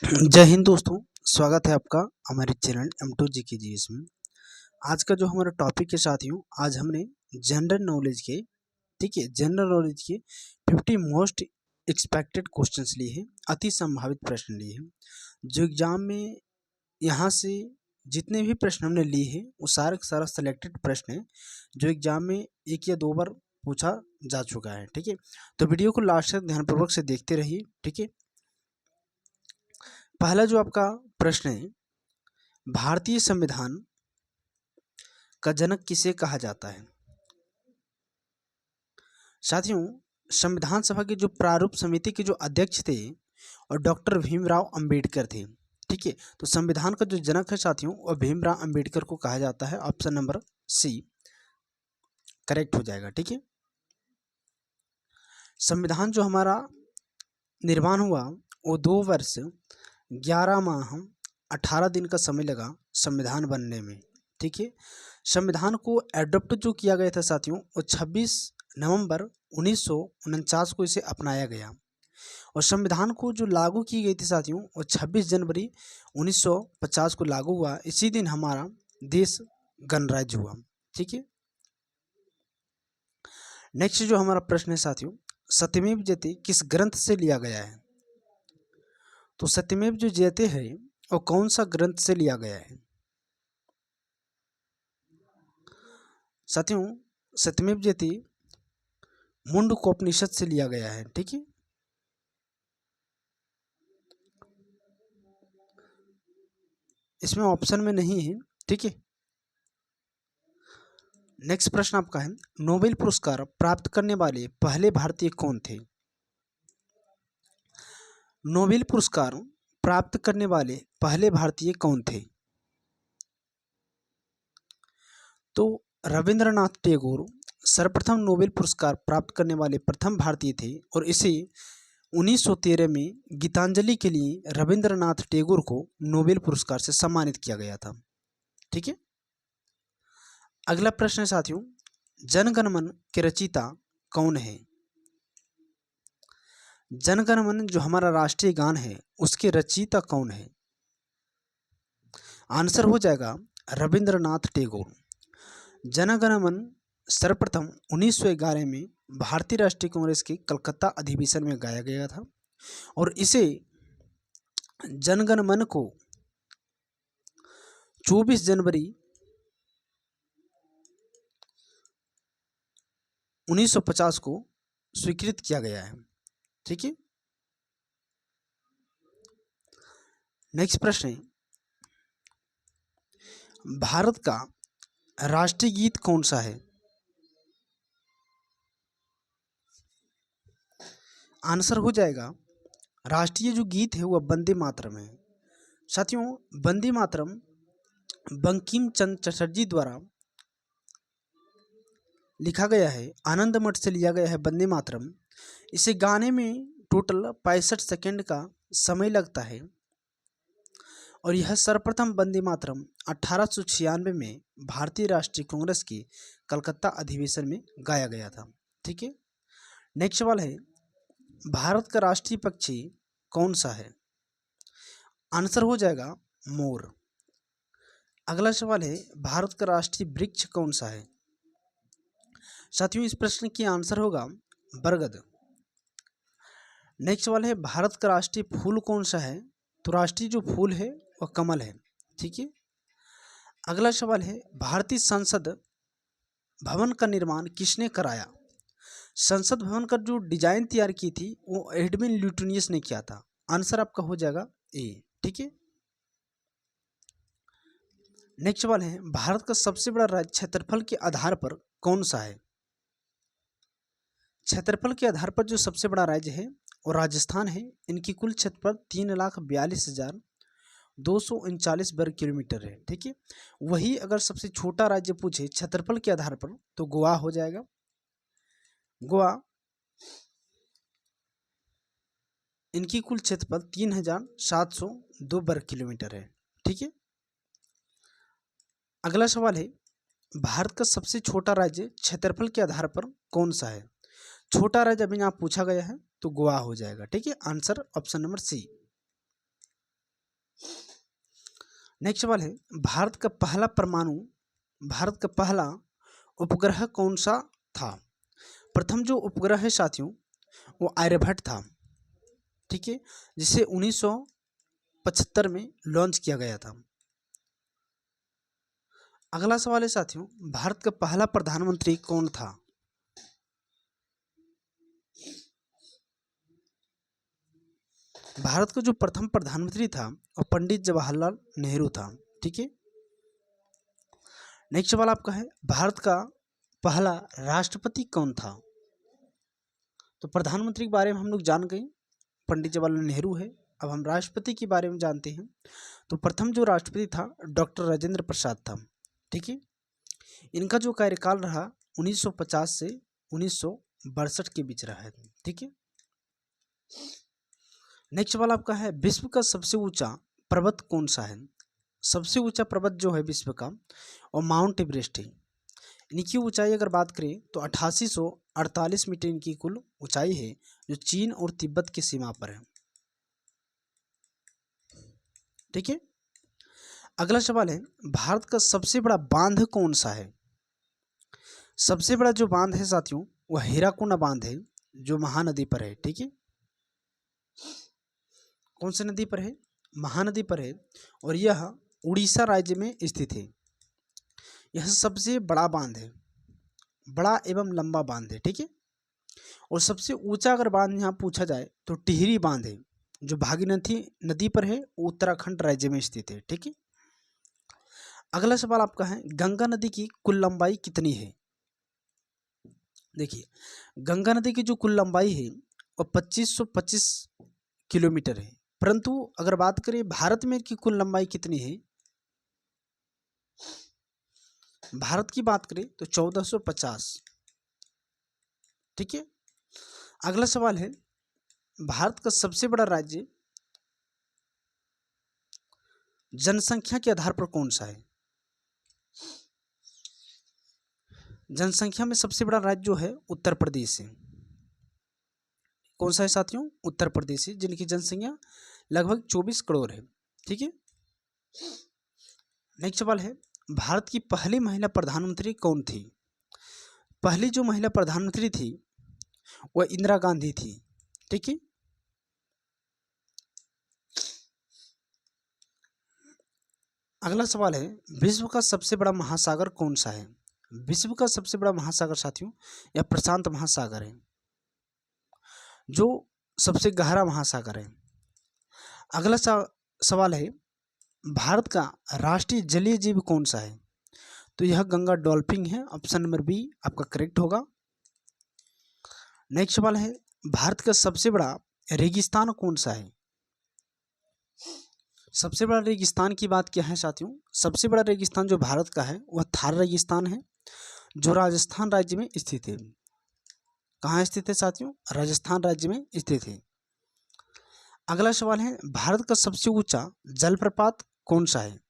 जय हिंद दोस्तों। स्वागत है आपका हमारे चैनल M2 GK GS में। आज का जो हमारा टॉपिक के साथियों, आज हमने जनरल नॉलेज के, ठीक है, जनरल नॉलेज के 50 मोस्ट एक्सपेक्टेड क्वेश्चंस लिए हैं, अति संभावित प्रश्न लिए हैं। जो एग्जाम में यहाँ से जितने भी प्रश्न हमने लिए हैं वो सारा का सारा सिलेक्टेड प्रश्न है जो एग्जाम में एक या दो बार पूछा जा चुका है। ठीक है, तो वीडियो को लास्ट तक ध्यानपूर्वक से देखते रहिए। ठीक है, पहला जो आपका प्रश्न है, भारतीय संविधान का जनक किसे कहा जाता है? साथियों, संविधान सभा की जो प्रारूप समिति के जो अध्यक्ष थे और डॉक्टर भीमराव अंबेडकर थे। ठीक है, तो संविधान का जो जनक है साथियों वो भीमराव अंबेडकर को कहा जाता है। ऑप्शन नंबर सी करेक्ट हो जाएगा। ठीक है, संविधान जो हमारा निर्माण हुआ वो 2 वर्ष 11 माह 18 दिन का समय लगा संविधान बनने में। ठीक है, संविधान को एडॉप्ट जो किया गया था साथियों वो 26 नवंबर 1949 को इसे अपनाया गया और संविधान को जो लागू की गई थी साथियों वो 26 जनवरी 1950 को लागू हुआ। इसी दिन हमारा देश गणराज्य हुआ। ठीक है, नेक्स्ट जो हमारा प्रश्न है साथियों, सत्यमेव जयते किस ग्रंथ से लिया गया है? तो सत्यमेव जो जयते है वो कौन सा ग्रंथ से लिया गया है? साथियों, सत्यमेव जयते मुंडकोपनिषद से लिया गया है। ठीक है, इसमें ऑप्शन में नहीं है। ठीक है, नेक्स्ट प्रश्न आपका है, नोबेल पुरस्कार प्राप्त करने वाले पहले भारतीय कौन थे? नोबेल पुरस्कार प्राप्त करने वाले पहले भारतीय कौन थे? तो रविंद्रनाथ टैगोर सर्वप्रथम नोबेल पुरस्कार प्राप्त करने वाले प्रथम भारतीय थे और इसे 1913 में गीतांजलि के लिए रविंद्रनाथ टैगोर को नोबेल पुरस्कार से सम्मानित किया गया था। ठीक है, अगला प्रश्न है साथियों, जनगण मन के रचयिता कौन है? जनगण मन जो हमारा राष्ट्रीय गान है उसके रचयिता कौन है? आंसर हो जाएगा रविंद्रनाथ टैगोर। जनगण मन सर्वप्रथम 1911 में भारतीय राष्ट्रीय कांग्रेस के कलकत्ता अधिवेशन में गाया गया था और इसे जनगण मन को 24 जनवरी 1950 को स्वीकृत किया गया है। ठीक है, नेक्स्ट प्रश्न है, भारत का राष्ट्रीय गीत कौन सा है? आंसर हो जाएगा राष्ट्रीय जो गीत है वह वंदे मातरम है। साथियों, वंदे मातरम बंकिम चंद्र चटर्जी द्वारा लिखा गया है, आनंद मठ से लिया गया है वंदे मातरम। इसे गाने में टोटल 65 सेकेंड का समय लगता है और यह सर्वप्रथम वंदे मातरम 1896 में भारतीय राष्ट्रीय कांग्रेस के कलकत्ता अधिवेशन में गाया गया था। ठीक है, नेक्स्ट सवाल है, भारत का राष्ट्रीय पक्षी कौन सा है? आंसर हो जाएगा मोर। अगला सवाल है, भारत का राष्ट्रीय वृक्ष कौन सा है? साथियों, इस प्रश्न की आंसर होगा बरगद। नेक्स्ट सवाल है, भारत का राष्ट्रीय फूल कौन सा है? तो राष्ट्रीय जो फूल है वह कमल है। ठीक है, अगला सवाल है, भारतीय संसद भवन का निर्माण किसने कराया? संसद भवन का जो डिजाइन तैयार की थी वो एडविन ल्यूटिनियस ने किया था। आंसर आपका हो जाएगा ए। ठीक है, नेक्स्ट सवाल है, भारत का सबसे बड़ा राज्य क्षेत्रफल के आधार पर कौन सा है? क्षेत्रफल के आधार पर जो सबसे बड़ा राज्य है वो राजस्थान है। इनकी कुल क्षेत्रफल 3,42,239 वर्ग किलोमीटर है। ठीक है, वही अगर सबसे छोटा राज्य पूछे क्षेत्रफल के आधार पर तो गोवा हो जाएगा। गोवा, इनकी कुल क्षेत्रफल 3,702 वर्ग किलोमीटर है। ठीक है, अगला सवाल है, भारत का सबसे छोटा राज्य क्षेत्रफल के आधार पर कौन सा है? छोटा राज्य अभी यहाँ पूछा गया है तो गोवा हो जाएगा। ठीक है, answer option number C. Next सवाल है, भारत का पहला उपग्रह कौन सा था? प्रथम जो उपग्रह है साथियों वो आर्यभट्ट था, ठीक है, जिसे 1975 में लॉन्च किया गया था। अगला सवाल है साथियों, भारत का पहला प्रधानमंत्री कौन था? भारत का जो प्रथम प्रधानमंत्री था वो पंडित जवाहरलाल नेहरू था, ठीक है। नेक्स्ट सवाल आपका है, भारत का पहला राष्ट्रपति कौन था? तो प्रधानमंत्री के बारे में हम लोग जान गए, पंडित जवाहरलाल नेहरू है। अब हम राष्ट्रपति के बारे में जानते हैं। तो प्रथम जो राष्ट्रपति था डॉक्टर राजेंद्र प्रसाद था, ठीक है। इनका जो कार्यकाल रहा 1950 से 1962 के बीच रहा है, ठीक है। नेक्स्ट सवाल आपका है, विश्व का सबसे ऊंचा पर्वत कौन सा है? सबसे ऊंचा पर्वत जो है विश्व का और माउंट एवरेस्ट है। इनकी ऊंचाई अगर बात करें तो 8848 मीटर इनकी कुल ऊंचाई है, जो चीन और तिब्बत की सीमा पर है, ठीक है। अगला सवाल है, भारत का सबसे बड़ा बांध कौन सा है? सबसे बड़ा जो बांध है साथियों वह हीराकुंड बांध है, जो महानदी पर है, ठीक है। कौन सी नदी पर है? महानदी पर है, और यह उड़ीसा राज्य में स्थित है। यह सबसे बड़ा बांध है, बड़ा एवं लंबा बांध है, ठीक है। और सबसे ऊंचा अगर बांध यहाँ पूछा जाए तो टिहरी बांध है, जो भागीरथी नदी पर है, उत्तराखंड राज्य में स्थित है, ठीक है। अगला सवाल आपका है, गंगा नदी की कुल लंबाई कितनी है? देखिए, गंगा नदी की जो कुल लंबाई है वह 2525 किलोमीटर है, परंतु अगर बात करें भारत में की कुल लंबाई कितनी है, भारत की बात करें तो 1450, ठीक है। अगला सवाल है, भारत का सबसे बड़ा राज्य जनसंख्या के आधार पर कौन सा है? जनसंख्या में सबसे बड़ा राज्य जो है उत्तर प्रदेश है। कौन सा है साथियों? उत्तर प्रदेश है, जिनकी जनसंख्या लगभग 24 करोड़ है, ठीक है। नेक्स्ट सवाल है, भारत की पहली महिला प्रधानमंत्री कौन थी? पहली जो महिला प्रधानमंत्री थी वह इंदिरा गांधी थी, ठीक है। अगला सवाल है, विश्व का सबसे बड़ा महासागर कौन सा है? विश्व का सबसे बड़ा महासागर साथियों यह प्रशांत महासागर है, जो सबसे गहरा महासागर है। अगला सवाल है, भारत का राष्ट्रीय जलीय जीव कौन सा है? तो यह गंगा डॉल्फिन है, ऑप्शन नंबर बी आपका करेक्ट होगा। नेक्स्ट सवाल है, भारत का सबसे बड़ा रेगिस्तान कौन सा है? सबसे बड़ा रेगिस्तान की बात क्या है साथियों? सबसे बड़ा रेगिस्तान जो भारत का है वह थार रेगिस्तान है, जो राजस्थान राज्य में स्थित है। कहाँ स्थित है साथियों? राजस्थान राज्य में स्थित है। अगला सवाल है, भारत का सबसे ऊंचा जलप्रपात कौन सा है?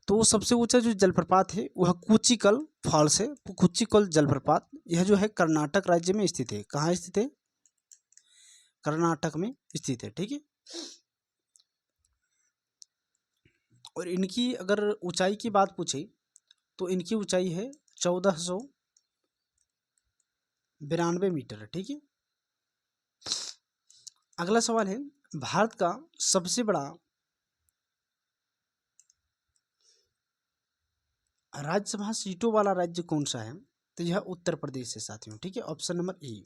तो सबसे ऊंचा जो जलप्रपात है वह कुचिकल फॉल्स है, कुचिकल जलप्रपात। यह जो है कर्नाटक राज्य में स्थित है। कहाँ स्थित है? कर्नाटक में स्थित है, ठीक है। और इनकी अगर ऊंचाई की बात पूछे तो इनकी ऊंचाई है 1492 मीटर, ठीक है। अगला सवाल है, भारत का सबसे बड़ा राज्यसभा सीटों वाला राज्य कौन सा है? तो यह उत्तर प्रदेश है साथियों, ठीक है, ऑप्शन नंबर ए।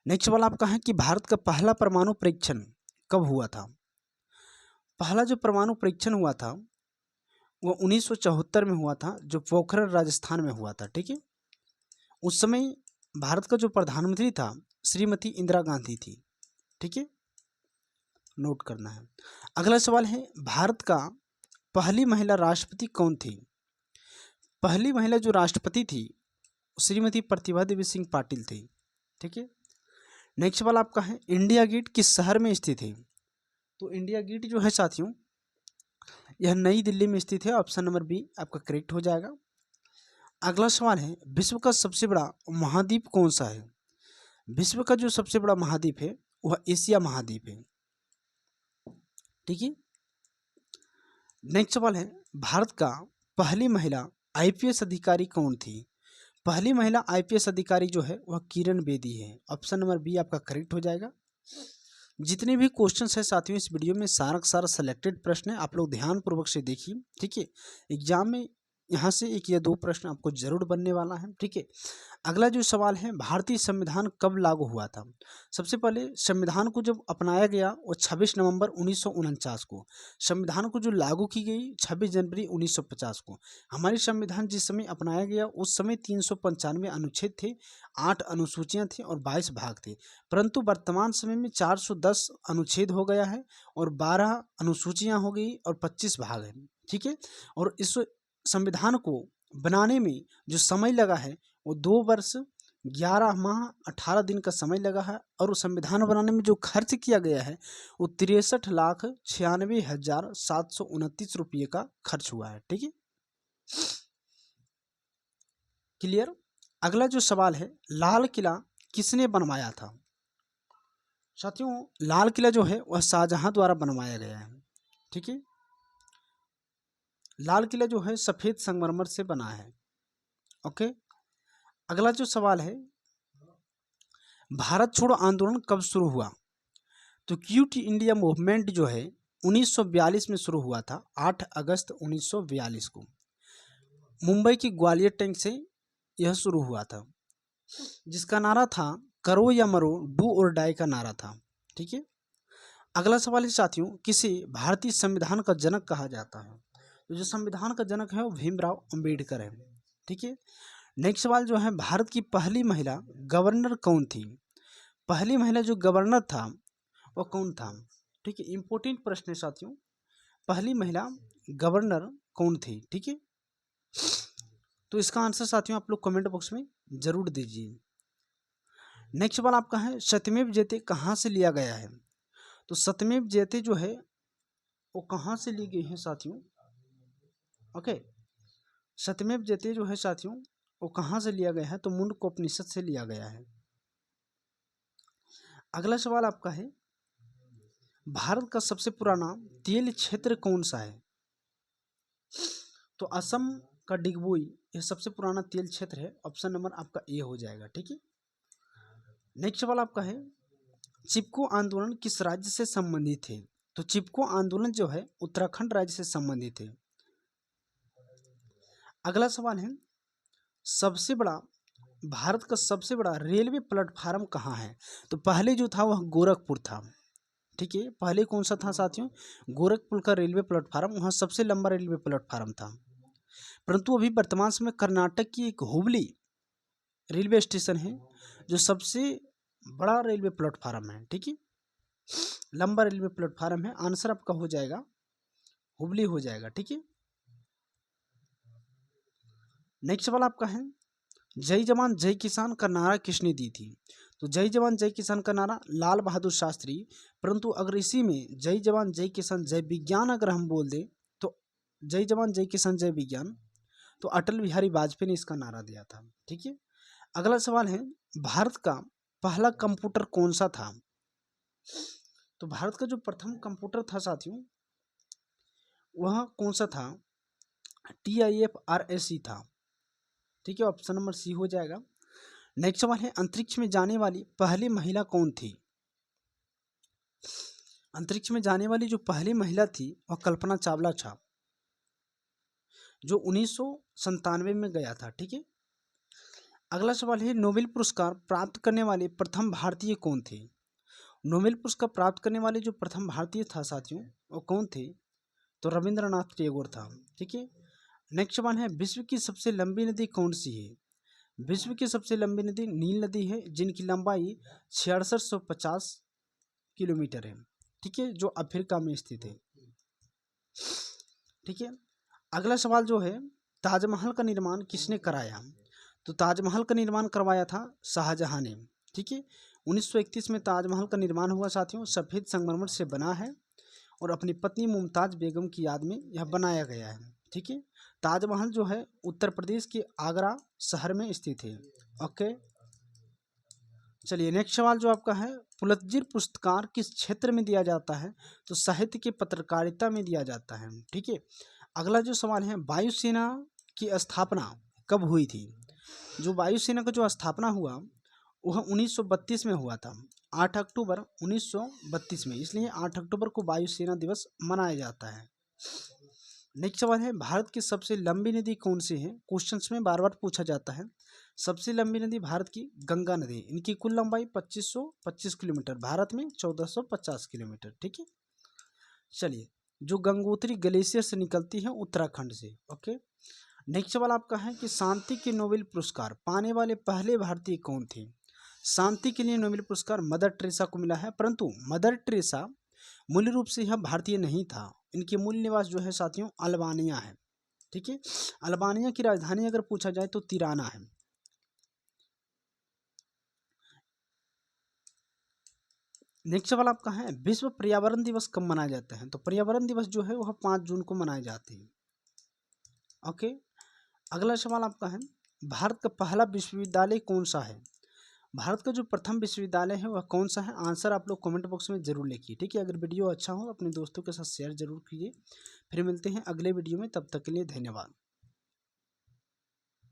नेक्स्ट सवाल आपका है कि भारत का पहला परमाणु परीक्षण कब हुआ था? पहला जो परमाणु परीक्षण हुआ था वो 1974 में हुआ था, जो पोखरण राजस्थान में हुआ था, ठीक है। उस समय भारत का जो प्रधानमंत्री था श्रीमती इंदिरा गांधी थी, ठीक है, नोट करना है। अगला सवाल है, भारत का पहली महिला राष्ट्रपति कौन थी? पहली महिला जो राष्ट्रपति थी श्रीमती प्रतिभा देवी सिंह पाटिल थी, ठीक है। नेक्स्ट सवाल आपका है, इंडिया गेट किस शहर में स्थित है? तो इंडिया गेट जो है साथियों यह नई दिल्ली में स्थित है, ऑप्शन नंबर बी आपका करेक्ट हो जाएगा। अगला सवाल है, विश्व का सबसे बड़ा महाद्वीप कौन सा है? विश्व का जो सबसे बड़ा महाद्वीप है वह एशिया महाद्वीप है, ठीक है। नेक्स्ट सवाल है, भारत का पहली महिला आईपीएस अधिकारी कौन थी? पहली महिला आईपीएस अधिकारी जो है वह किरण बेदी है। ऑप्शन नंबर बी आपका करेक्ट हो जाएगा। जितने भी क्वेश्चंस है साथियों इस वीडियो में सारा का सारा सेलेक्टेड प्रश्न है, आप लोग ध्यानपूर्वक से देखिए, ठीक है। एग्जाम में यहाँ से एक या दो प्रश्न आपको जरूर बनने वाला है, ठीक है। अगला जो सवाल है, भारतीय संविधान कब लागू हुआ था? सबसे पहले संविधान को जब अपनाया गया वो 26 नवंबर 1949 को। संविधान को जो लागू की गई 26 जनवरी 1950 को। हमारी संविधान जिस समय अपनाया गया उस समय 395 अनुच्छेद थे, 8 अनुसूचियां थी और 22 भाग थे। परंतु वर्तमान समय में 410 अनुच्छेद हो गया है और 12 अनुसूचियां हो गई और 25 भाग हैं, ठीक है। और इस संविधान को बनाने में जो समय लगा है वो 2 वर्ष 11 माह 18 दिन का समय लगा है। और उस संविधान बनाने में जो खर्च किया गया है वो 63,96,729 रुपये का खर्च हुआ है, ठीक है। क्लियर। अगला जो सवाल है, लाल किला किसने बनवाया था? साथियों लाल किला जो है वह शाहजहां द्वारा बनवाया गया है, ठीक है। लाल किला जो है सफेद संगमरमर से बना है, ओके। अगला जो सवाल है, भारत छोड़ो आंदोलन कब शुरू हुआ? तो क्विट इंडिया मूवमेंट जो है 1942 में शुरू हुआ था, 8 अगस्त 1942 को। मुंबई की ग्वालियर टैंक से यह शुरू हुआ था, जिसका नारा था करो या मरो, डू और डाई का नारा था, ठीक है। अगला सवाल है साथियों, किसे भारतीय संविधान का जनक कहा जाता है? तो जो संविधान का जनक है वो भीमराव अंबेडकर है, ठीक है। नेक्स्ट सवाल जो है, भारत की पहली महिला गवर्नर कौन थी? पहली महिला जो गवर्नर था वो कौन था? ठीक है, इंपॉर्टेंट प्रश्न है साथियों। पहली महिला गवर्नर कौन थी? ठीक है, तो इसका आंसर साथियों आप लोग कमेंट बॉक्स में जरूर दीजिए। नेक्स्ट सवाल आपका है, सत्यमेव जयते कहाँ से लिया गया है? तो सत्यमेव जयते जो है वो कहाँ से ली गई है साथियों? ओके, सत्यमेव जयते जो है साथियों वो कहाँ से लिया गया है? तो मुंडकोपनिषद से लिया गया है। अगला सवाल आपका है, भारत का सबसे पुराना तेल क्षेत्र कौन सा है? तो असम का डिगबोई यह सबसे पुराना तेल क्षेत्र है। ऑप्शन नंबर आपका ए हो जाएगा, ठीक है। नेक्स्ट सवाल आपका है, चिपको आंदोलन किस राज्य से संबंधित है? तो चिपको आंदोलन जो है उत्तराखंड राज्य से संबंधित है। अगला सवाल है, सबसे बड़ा भारत का सबसे बड़ा रेलवे प्लेटफार्म कहाँ है? तो पहले जो था वह गोरखपुर था, ठीक है। पहले कौन सा था साथियों? गोरखपुर का रेलवे प्लेटफार्म, वहाँ सबसे लंबा रेलवे प्लेटफार्म था। परंतु अभी वर्तमान समय कर्नाटक की एक हुबली रेलवे स्टेशन है जो सबसे बड़ा रेलवे प्लेटफार्म है, ठीक है। लंबा रेलवे प्लेटफार्म है। आंसर आपका हो जाएगा हुबली हो जाएगा, ठीक है। नेक्स्ट सवाल आपका है, जय जवान जय किसान का नारा किसने दी थी? तो जय जवान जय किसान का नारा लाल बहादुर शास्त्री। परंतु अगर इसी में जय जवान जय किसान जय विज्ञान अगर हम बोल दें तो जय जवान जय किसान जय विज्ञान, तो अटल बिहारी वाजपेयी ने इसका नारा दिया था, ठीक है। अगला सवाल है, भारत का पहला कंप्यूटर कौन सा था? तो भारत का जो प्रथम कंप्यूटर था साथियों वह कौन सा था? TIFRS था, ठीक है। ऑप्शन नंबर सी हो जाएगा। नेक्स्ट सवाल है, अंतरिक्ष में जाने वाली पहली महिला कौन थी? अंतरिक्ष में जाने वाली जो पहली महिला थी वह कल्पना चावला था, जो 1997 में गया था, ठीक है। अगला सवाल है, नोबेल पुरस्कार प्राप्त करने वाले प्रथम भारतीय कौन थे? नोबेल पुरस्कार प्राप्त करने वाले जो प्रथम भारतीय था साथियों वो कौन थे? तो रविंद्रनाथ टैगोर था, ठीक है। नेक्स्ट सवाल है, विश्व की सबसे लंबी नदी कौन सी है? विश्व की सबसे लंबी नदी नील नदी है, जिनकी लंबाई 6650 किलोमीटर है, ठीक है, जो अफ्रीका में स्थित है, ठीक है। अगला सवाल जो है, ताजमहल का निर्माण किसने कराया? तो ताजमहल का निर्माण करवाया था शाहजहां ने, ठीक है। 1931 में ताजमहल का निर्माण हुआ साथियों, सफ़ेद संगमरमर से बना है और अपनी पत्नी मुमताज़ बेगम की याद में यह बनाया गया है, ठीक है। ताजमहल जो है उत्तर प्रदेश के आगरा शहर में स्थित है, ओके। चलिए नेक्स्ट सवाल जो आपका है, पुलित्जर पुरस्कार किस क्षेत्र में दिया जाता है? तो साहित्य की पत्रकारिता में दिया जाता है। ठीक है। अगला जो सवाल है, वायुसेना की स्थापना कब हुई थी? जो वायुसेना का जो स्थापना हुआ वह 1932 में हुआ था, 8 अक्टूबर 1932 में, इसलिए 8 अक्टूबर को वायुसेना दिवस मनाया जाता है। नेक्स्ट सवाल है, भारत की सबसे लंबी नदी कौन सी है? क्वेश्चंस में बार बार पूछा जाता है। सबसे लंबी नदी भारत की गंगा नदी, इनकी कुल लंबाई 2525 किलोमीटर, भारत में 1450 किलोमीटर। ठीक है। चलिए, जो गंगोत्री ग्लेशियर से निकलती है उत्तराखंड से। ओके। नेक्स्ट सवाल आपका है कि शांति के नोबेल पुरस्कार पाने वाले पहले भारतीय कौन थे? शांति के लिए नोबेल पुरस्कार मदर टेरेसा को मिला है, परंतु मदर टेरेसा मूल रूप से यह भारतीय नहीं था। इनके मूल निवास जो है साथियों अल्बानिया है। ठीक है। अल्बानिया की राजधानी अगर पूछा जाए तो तिराना है। नेक्स्ट सवाल आपका है, विश्व पर्यावरण दिवस कब मनाया जाता है? तो पर्यावरण दिवस जो है वह 5 जून को मनाए जाते हैं। ओके। अगला सवाल आपका है, भारत का पहला विश्वविद्यालय कौन सा है? भारत का जो प्रथम विश्वविद्यालय है वह कौन सा है? आंसर आप लोग कमेंट बॉक्स में जरूर लिखिए। ठीक है। अगर वीडियो अच्छा हो अपने दोस्तों के साथ शेयर जरूर कीजिए। फिर मिलते हैं अगले वीडियो में, तब तक के लिए धन्यवाद।